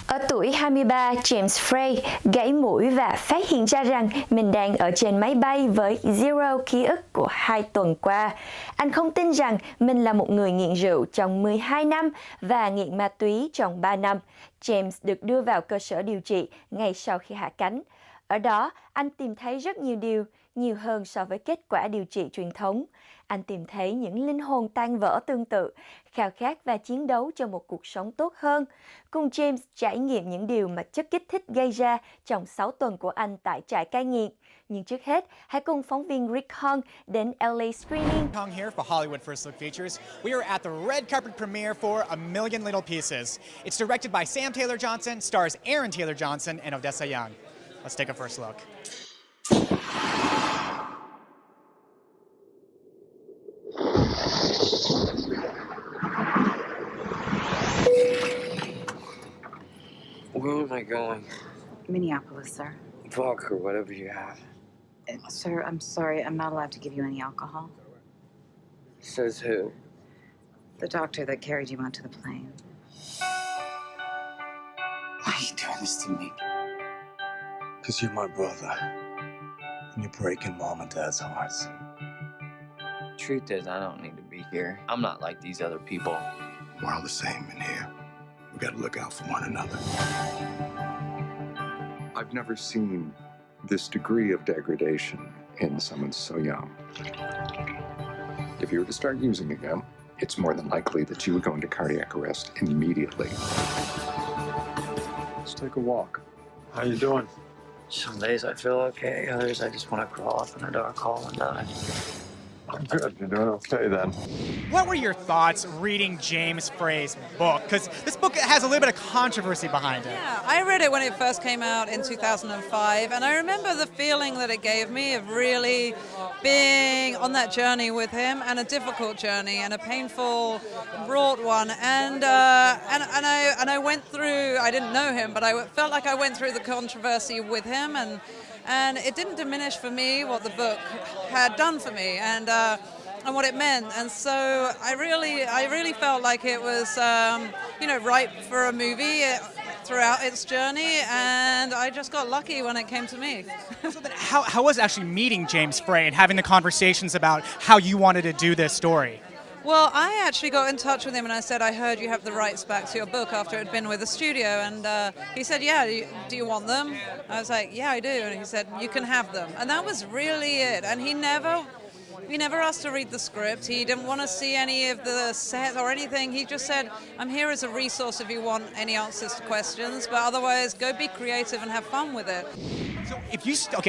Ở tuổi 23, James Frey gãy mũi và phát hiện ra rằng mình đang ở trên máy bay với zero ký ức của 2 tuần qua. Anh không tin rằng mình là một người nghiện rượu trong 12 năm và nghiện ma túy trong 3 năm. James được đưa vào cơ sở điều trị ngay sau khi hạ cánh. Ở đó, anh tìm thấy rất nhiều điều, nhiều hơn so với kết quả điều trị truyền thống. Anh tìm thấy những linh hồn tan vỡ tương tự, khao khát và chiến đấu cho một cuộc sống tốt hơn. Cùng James trải nghiệm những điều mà chất kích thích gây ra trong 6 tuần của anh tại trại cai nghiện. Nhưng trước hết, hãy cùng phóng viên Rick Hong đến LA Screening. Hong here for Hollywood First Look Features. We are at the red carpet premiere for A Million Little Pieces. It's directed by Sam Taylor Johnson, stars Aaron Taylor Johnson and Odessa Young. Let's take a first look. Where am I going? Minneapolis, sir. Vodka or whatever you have. Sir, I'm sorry. I'm not allowed to give you any alcohol. Says who? The doctor that carried you onto the plane. Why are you doing this to me? Because you're my brother. And you're breaking Mom and Dad's hearts. Truth is, I don't need to be here. I'm not like these other people. We're all the same in here. We gotta look out for one another. I've never seen this degree of degradation in someone so young. If you were to start using again, it's more than likely that you would go into cardiac arrest immediately. Let's take a walk. How you doing? Some days I feel okay, others I just want to crawl up in a dark hole and die. I'm good. You're doing okay then. What were your thoughts reading James Frey's book? Because this book has a little bit of controversy behind it. Yeah, I read it when it first came out in 2005, and I remember the feeling that it gave me of really being on that journey with him, and a difficult journey, and a painful, wrought one. And I went through. I didn't know him, but I felt like I went through the controversy with him, and it didn't diminish for me what the book had done for me, and what it meant. And so I really felt like it was, ripe for a movie throughout its journey, and I just got lucky when it came to me. So then how was it actually meeting James Frey and having the conversations about how you wanted to do this story? Well, I actually got in touch with him and I said, I heard you have the rights back to your book after it had been with the studio. And he said, yeah, do you want them? I was like, yeah, I do. And he said, you can have them. And that was really it. And he never asked to read the script. He didn't want to see any of the set or anything. He just said, I'm here as a resource if you want any answers to questions. But otherwise, go be creative and have fun with it. So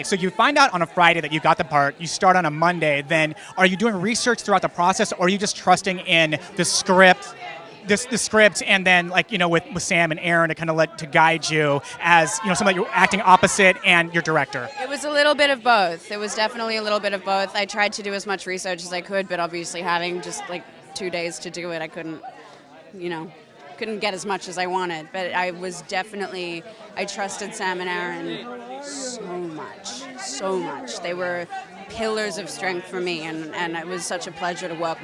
so you find out on a Friday that you got the part, you start on a Monday, then are you doing research throughout the process, or are you just trusting in the script, the script, and then with Sam and Aaron to guide you as somebody you're acting opposite and your director? It was a little bit of both. It was definitely a little bit of both. I tried to do as much research as I could, but obviously having just 2 days to do it, I couldn't get as much as I wanted. But I trusted Sam and Aaron so much. They were pillars of strength for me, and it was such a pleasure to work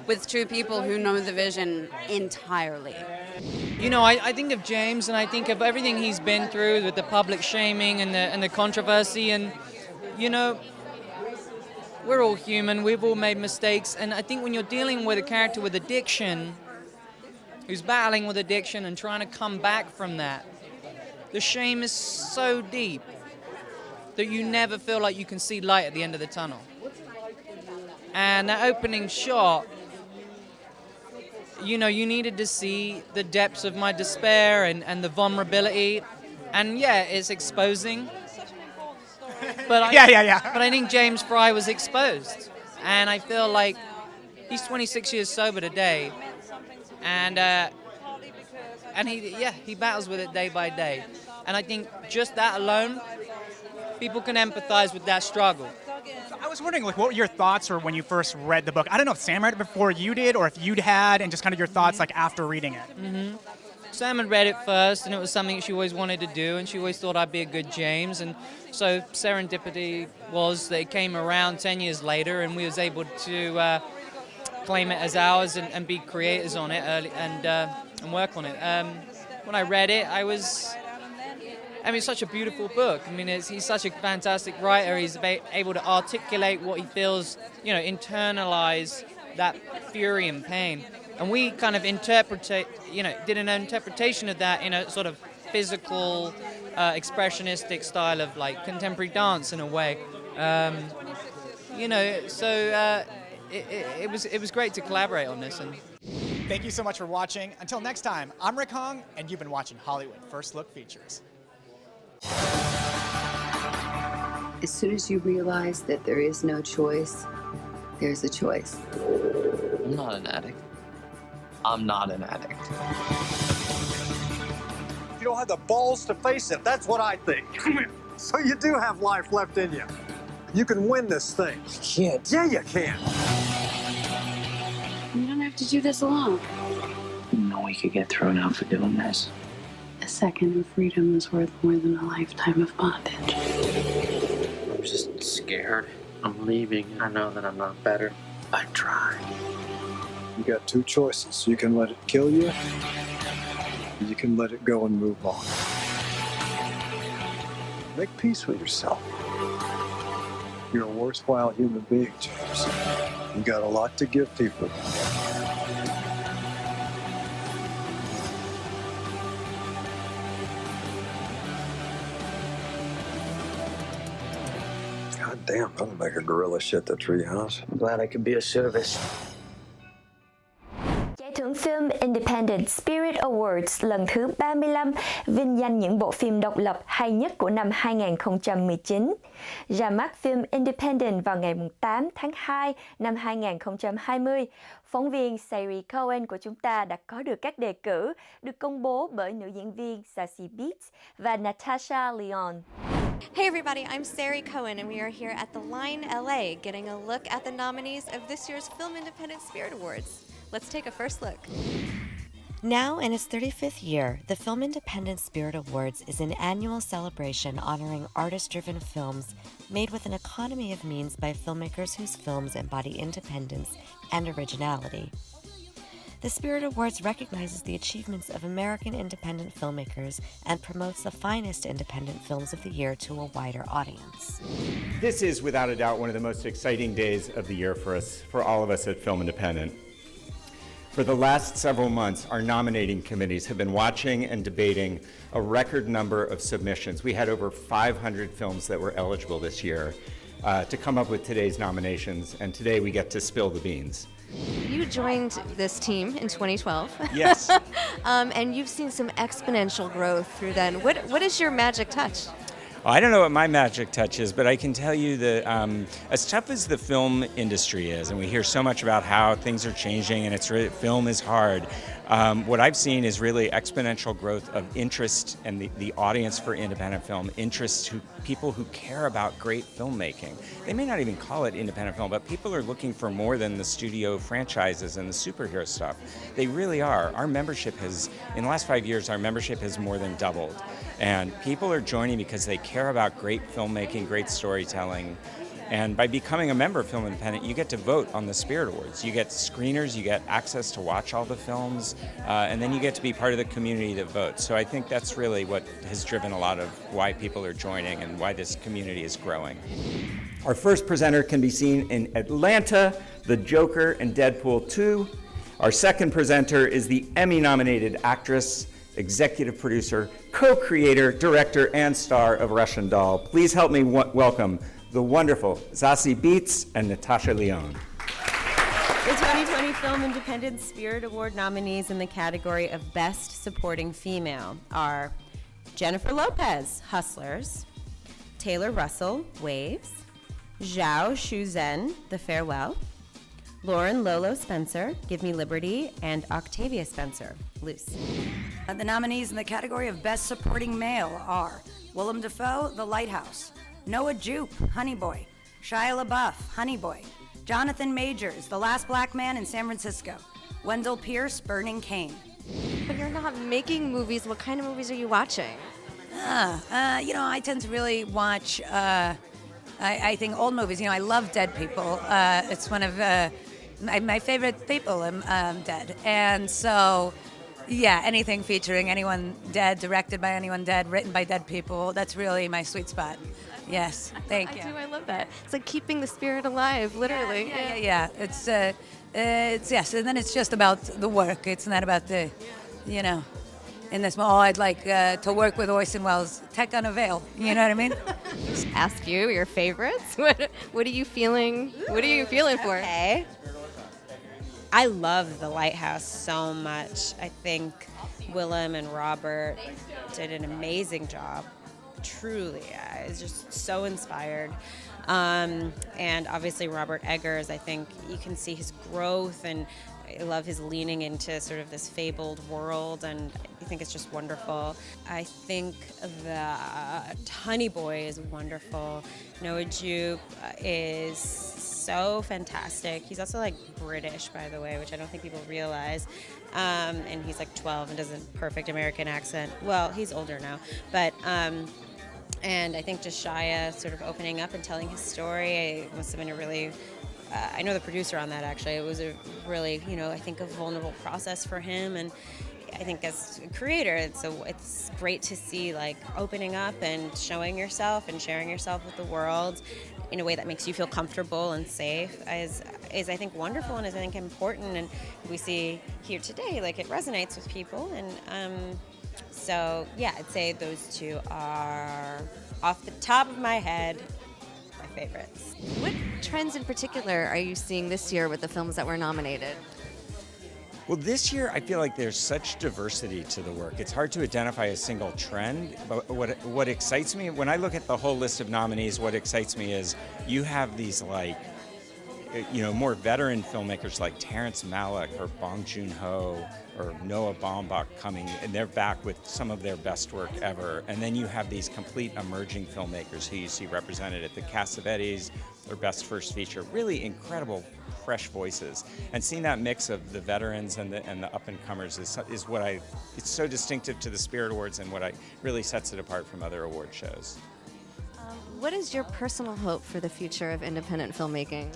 with two people who know the vision entirely. I think of James, and I think of everything he's been through with the public shaming and the controversy, and we're all human, we've all made mistakes, and I think when you're dealing with a character with addiction, who's battling with addiction and trying to come back from that, the shame is so deep that you never feel like you can see light at the end of the tunnel. And that opening shot, you needed to see the depths of my despair and the vulnerability. And yeah, it's exposing. But But I think James Frey was exposed. And I feel like he's 26 years sober today. And he battles with it day by day. And I think just that alone, people can empathize with that struggle. So I was wondering, what were your thoughts when you first read the book? I don't know if Sam read it before you did, or if you'd had, and just kind of your thoughts after reading it. Mm-hmm. Sam had read it first, and it was something she always wanted to do, and she always thought I'd be a good James. And so serendipity was that it came around 10 years later, and we was able to claim it as ours and be creators on it early and work on it. when I read it, it's such a beautiful book. I mean, he's such a fantastic writer. He's able to articulate what he feels, internalize that fury and pain. And we kind of did an interpretation of that in a sort of physical, expressionistic style of like contemporary dance in a way. It was great to collaborate on this. And Thank you so much for watching. Until next time, I'm Rick Hong, and you've been watching Hollywood First Look Features. As soon as you realize that there is no choice, there's a choice. I'm not an addict. I'm not an addict. You don't have the balls to face it. That's what I think. So you do have life left in you. You can win this thing. You can't. Yeah, you can. You don't have to do this alone. No, we could get thrown out for doing this. A second of freedom is worth more than a lifetime of bondage. I'm just scared. I'm leaving. I know that I'm not better. I tried. You got two choices. You can let it kill you, or you can let it go and move on. Make peace with yourself. You're a worthwhile human being, James. You got a lot to give people. God damn, that'll make a gorilla shit the treehouse. I'm glad I could be of service. Giải thưởng phim Independent Spirit Awards lần thứ 35 vinh danh những bộ phim độc lập hay nhất của năm 2019. Ra mắt phim Independent vào ngày 8 tháng 2 năm 2020, phóng viên Sari Cohen của chúng ta đã có được các đề cử được công bố bởi nữ diễn viên Sari và Natasha Lyonne. Hey everybody, I'm Sari Cohen and we are here at the Line LA getting a look at the nominees of this year's Film Independent Spirit Awards. Let's take a first look. Now in its 35th year, the Film Independent Spirit Awards is an annual celebration honoring artist-driven films made with an economy of means by filmmakers whose films embody independence and originality. The Spirit Awards recognizes the achievements of American independent filmmakers and promotes the finest independent films of the year to a wider audience. This is without a doubt one of the most exciting days of the year for us, for all of us at Film Independent. For the last several months, our nominating committees have been watching and debating a record number of submissions. We had over 500 films that were eligible this year to come up with today's nominations, and today we get to spill the beans. You joined this team in 2012. Yes. And you've seen some exponential growth through then. What is your magic touch? I don't know what my magic touch is, but I can tell you that as tough as the film industry is, and we hear so much about how things are changing and film is hard, what I've seen is really exponential growth of interest and the audience for independent film, interest to people who care about great filmmaking. They may not even call it independent film, but people are looking for more than the studio franchises and the superhero stuff. They really are. Our membership has, in the last 5 years, our membership has more than doubled. And people are joining because they care about great filmmaking, great storytelling. And by becoming a member of Film Independent, you get to vote on the Spirit Awards. You get screeners, you get access to watch all the films, and then you get to be part of the community that votes. So I think that's really what has driven a lot of why people are joining and why this community is growing. Our first presenter can be seen in Atlanta, The Joker, and Deadpool 2. Our second presenter is the Emmy-nominated actress, executive producer, co-creator, director, and star of Russian Doll. Please help me welcome the wonderful Zazie Beetz and Natasha Lyonne. The 2020 Film Independent Spirit Award nominees in the category of Best Supporting Female are Jennifer Lopez, Hustlers, Taylor Russell, Waves, Zhao Shuzhen, The Farewell, Lauren Lolo Spencer, Give Me Liberty, and Octavia Spencer, Loose. The nominees in the category of Best Supporting Male are Willem Dafoe, The Lighthouse, Noah Jupe, Honey Boy, Shia LaBeouf, Honey Boy, Jonathan Majors, The Last Black Man in San Francisco, Wendell Pierce, Burning Cane. When you're not making movies, what kind of movies are you watching? I tend to really watch, I think, old movies. I love dead people. It's one of my favorite people, dead. And so Yeah, anything featuring anyone dead, directed by anyone dead, written by dead people. That's really my sweet spot. Yes, thank you. I love that. It's like keeping the spirit alive, literally. Yeah. It's yes, and then it's just about the work. It's not about the, in this. I'd like to work with Orson Welles. Tech on a veil. You know what I mean? Just ask you your favorites. What are you feeling? What are you feeling for? Okay. I love The Lighthouse so much. I think Willem and Robert did an amazing job. Truly, I was just so inspired. And obviously Robert Eggers, I think you can see his growth, and I love his leaning into sort of this fabled world, and I think it's just wonderful. I think the Honey Boy is wonderful. Noah Jupe is so fantastic. He's also like British, by the way, which I don't think people realize. And he's like 12 and does a perfect American accent. Well, he's older now, but and I think just Shia sort of opening up and telling his story, it must have been a really, I know the producer on that actually, it was a really, I think a vulnerable process for him, and I think as a creator, it's great to see like opening up and showing yourself and sharing yourself with the world in a way that makes you feel comfortable and safe is I think wonderful, and is I think important, and we see here today like it resonates with people, and so yeah, I'd say those two are off the top of my head my favorites. What trends in particular are you seeing this year with the films that were nominated? Well, this year I feel like there's such diversity to the work. It's hard to identify a single trend, but what excites me, when I look at the whole list of nominees, what excites me is you have these like, more veteran filmmakers like Terrence Malick or Bong Joon-ho or Noah Baumbach coming, and they're back with some of their best work ever. And then you have these complete emerging filmmakers who you see represented at the Cassavetes, their best first feature, really incredible fresh voices. And seeing that mix of the veterans and the up-and-comers is what it's so distinctive to the Spirit Awards, and what really sets it apart from other award shows. What is your personal hope for the future of independent filmmaking?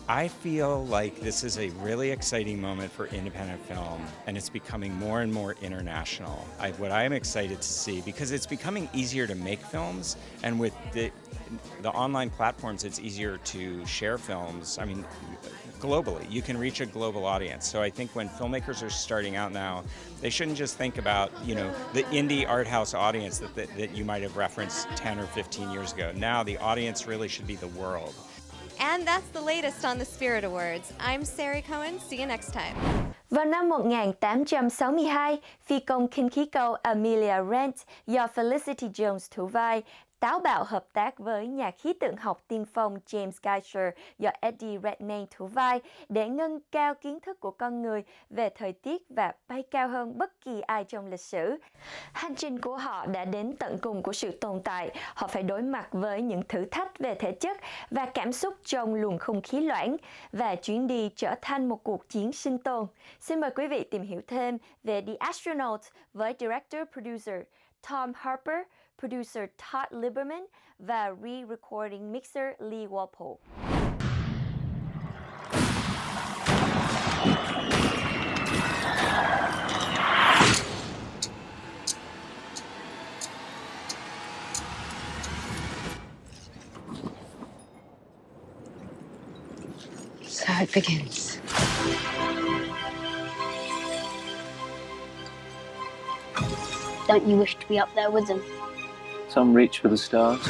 I feel like this is a really exciting moment for independent film, and it's becoming more and more international. What I am excited to see, because it's becoming easier to make films, and with the online platforms, it's easier to share films. I mean, globally, you can reach a global audience. So I think when filmmakers are starting out now, they shouldn't just think about, the indie art house audience that you might have referenced 10 or 15 years ago. Now the audience really should be the world. And that's the latest on the Spirit Awards. I'm Sari Cohen. See you next time. Vào năm 1862, phi công khinh khí cầu Amelia Rent do Felicity Jones thủ vai táo bạo hợp tác với nhà khí tượng học tiên phong James Geiger do Eddie Redmayne thủ vai để nâng cao kiến thức của con người về thời tiết và bay cao hơn bất kỳ ai trong lịch sử. Hành trình của họ đã đến tận cùng của sự tồn tại. Họ phải đối mặt với những thử thách về thể chất và cảm xúc trong luồng không khí loãng, và chuyến đi trở thành một cuộc chiến sinh tồn. Xin mời quý vị tìm hiểu thêm về The Aeronauts với Director-Producer Tom Harper, Producer Todd Lieberman và re-recording mixer Lee Walpole. So it begins. Don't you wish to be up there with them? Some reach for the stars.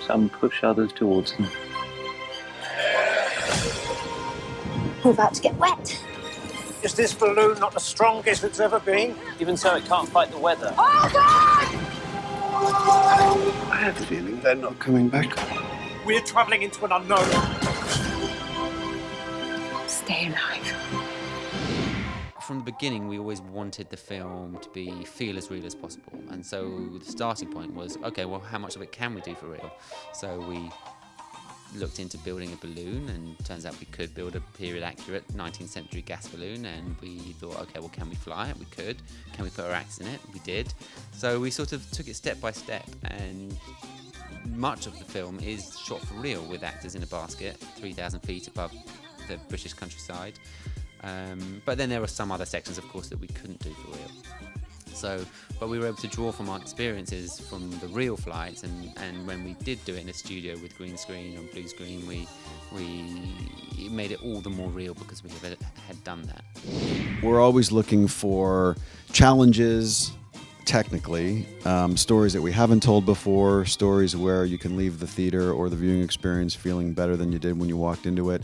Some push others towards them. We're about to get wet. Is this balloon not the strongest it's ever been? Even so, it can't fight the weather. Oh, God! I have a feeling they're not coming back. We're travelling into an unknown. Stay alive. From the beginning, we always wanted the film to feel as real as possible, and so the starting point was, okay, well, how much of it can we do for real? So we looked into building a balloon, and turns out we could build a period-accurate 19th century gas balloon, and we thought, okay, well, can we fly it? We could. Can we put our acts in it? We did. So we sort of took it step by step, and much of the film is shot for real with actors in a basket 3,000 feet above the British countryside. But then there were some other sections, of course, that we couldn't do for real. So, but we were able to draw from our experiences from the real flights, and when we did do it in a studio with green screen or blue screen, it made it all the more real because we had done that. We're always looking for challenges, technically, stories that we haven't told before, stories where you can leave the theater or the viewing experience feeling better than you did when you walked into it.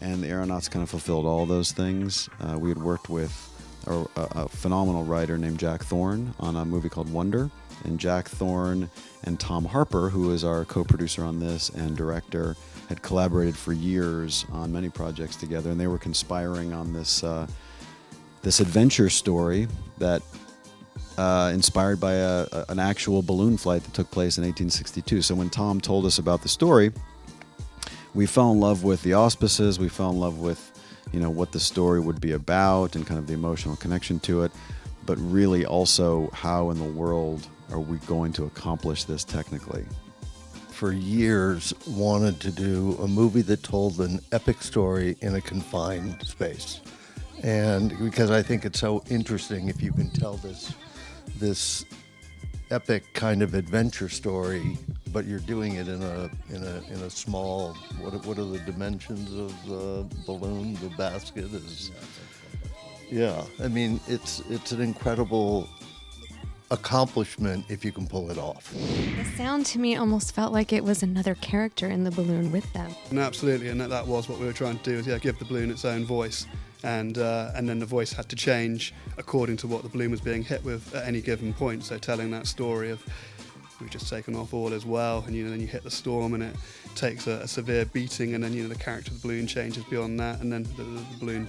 And the Aeronauts kind of fulfilled all those things. We had worked with a phenomenal writer named Jack Thorne on a movie called Wonder. And Jack Thorne and Tom Harper, who is our co-producer on this and director, had collaborated for years on many projects together. And they were conspiring on this adventure story that inspired by an actual balloon flight that took place in 1862. So when Tom told us about the story, we fell in love with the auspices, we fell in love with, what the story would be about and kind of the emotional connection to it, but really also how in the world are we going to accomplish this technically? For years, wanted to do a movie that told an epic story in a confined space. And because I think it's so interesting if you can tell this epic kind of adventure story, but you're doing it in a small. What are the dimensions of the balloon? The basket is. Yeah, I mean it's an incredible accomplishment if you can pull it off. The sound to me almost felt like it was another character in the balloon with them. And absolutely, and that was what we were trying to do, is give the balloon its own voice. And then the voice had to change according to what the balloon was being hit with at any given point. So telling that story of we've just taken off all as well, and then you hit the storm and it takes a severe beating, and then the character of the balloon changes beyond that, and then the balloon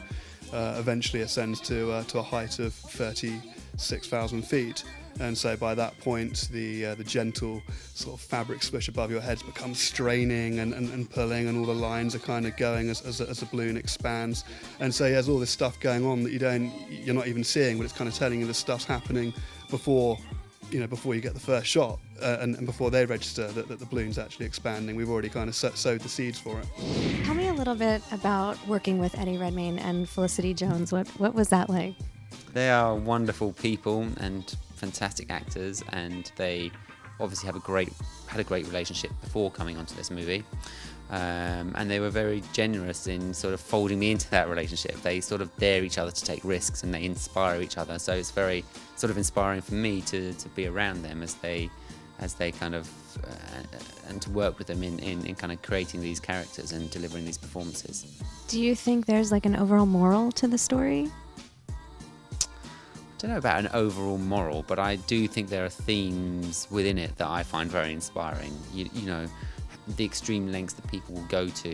eventually ascends to a height of 36,000 feet. And so by that point, the gentle sort of fabric squish above your head becomes straining and pulling, and all the lines are kind of going as the balloon expands. And so there's all this stuff going on that you're not even seeing, but it's kind of telling you the stuff's happening before you get the first shot, and before they register that the balloon's actually expanding. We've already kind of sowed the seeds for it. Tell me a little bit about working with Eddie Redmayne and Felicity Jones. What was that like? They are wonderful people and fantastic actors, and they obviously had a great relationship before coming onto this movie, and they were very generous in sort of folding me into that relationship. They sort of dare each other to take risks, and they inspire each other, so it's very sort of inspiring for me to be around them as they kind of and to work with them in kind of creating these characters and delivering these performances. Do you think there's like an overall moral to the story? I don't know about an overall moral, but I do think there are themes within it that I find very inspiring. You know, the extreme lengths that people will go to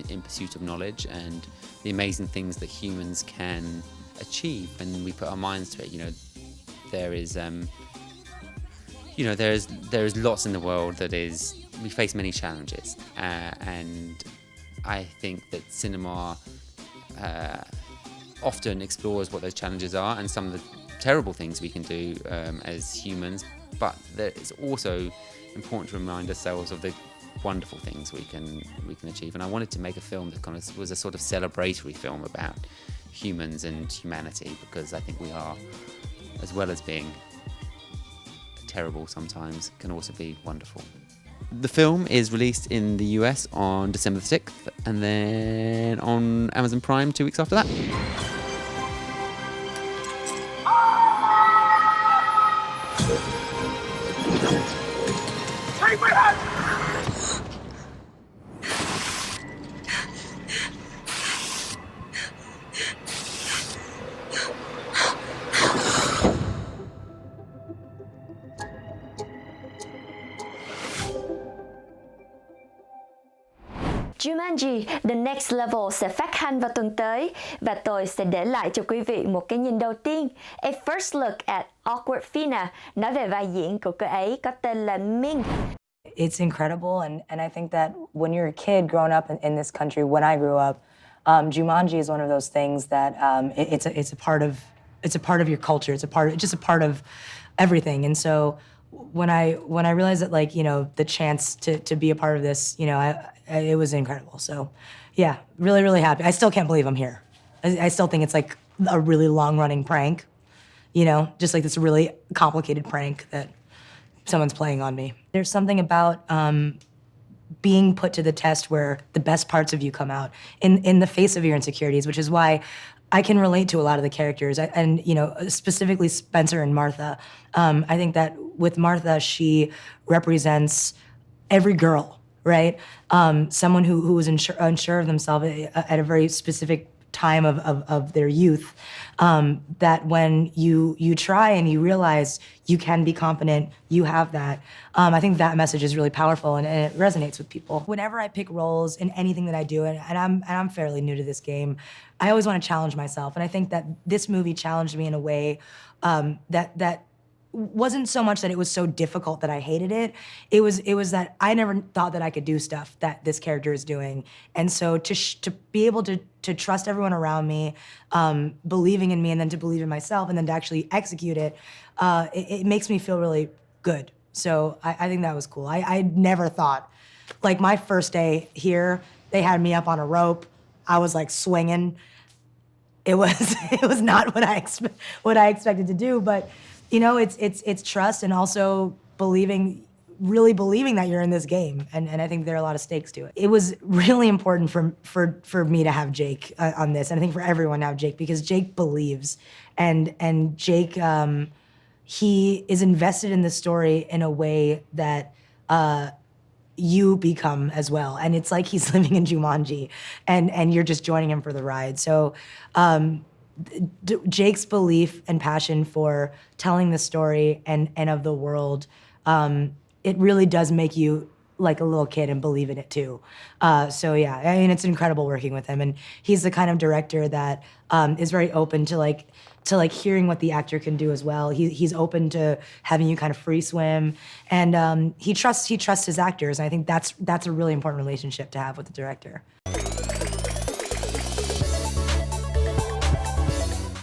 in pursuit of knowledge, and the amazing things that humans can achieve when we put our minds to it. There is lots in the world that is. We face many challenges, and I think that cinema often explores what those challenges are and some of the terrible things we can do as humans, but it's also important to remind ourselves of the wonderful things we can achieve. And I wanted to make a film that kind of was a sort of celebratory film about humans and humanity, because I think we are, as well as being terrible sometimes, can also be wonderful. The film is released in the US on December the 6th, and then on Amazon Prime 2 weeks after that. Take my hand! Jumanji The Next Level sẽ phát hành vào tuần tới, và tôi sẽ để lại cho quý vị một cái nhìn đầu tiên, a first look at Awkward Fina, nói về vai diễn của cô ấy có tên là Ming. It's incredible, and I think that when you're a kid growing up in this country, when I grew up, Jumanji is one of those things that it's a part of your culture. It's just a part of everything. And so when I realized that, like, the chance to be a part of this, it was incredible. So yeah, really, really happy. I still can't believe I'm here. I still think it's like a really long-running prank, you know, just like this really complicated prank that someone's playing on me. There's something about being put to the test where the best parts of you come out in the face of your insecurities, which is why I can relate to a lot of the characters, and you know, specifically Spencer and Martha. I think that with Martha, she represents every girl, right? Someone who was unsure of themselves at a very specific time of their youth, that when you try and you realize you can be confident, you have that. I think that message is really powerful and it resonates with people. Whenever I pick roles in anything that I do, and I'm fairly new to this game, I always want to challenge myself. And I think that this movie challenged me in a way that wasn't so much that it was so difficult that I hated it. It was that I never thought that I could do stuff that this character is doing. And so to be able to trust everyone around me, believing in me, and then to believe in myself, and then to actually execute it, it makes me feel really good. So I think that was cool. I never thought, like my first day here, they had me up on a rope. I was like swinging. It was not what I expected to do, but you know, it's trust and also really believing that you're in this game, and I think there are a lot of stakes to it. It was really important for me to have Jake on this, and I think for everyone to have Jake, because Jake believes, and Jake, he is invested in the story in a way that you become as well, and it's like he's living in Jumanji, and you're just joining him for the ride. So. Jake's belief and passion for telling the story and of the world, it really does make you like a little kid and believe in it too. So yeah, I mean, it's incredible working with him, and he's the kind of director that is very open to hearing what the actor can do as well. He's open to having you kind of free swim, and he trusts his actors, and I think that's a really important relationship to have with the director.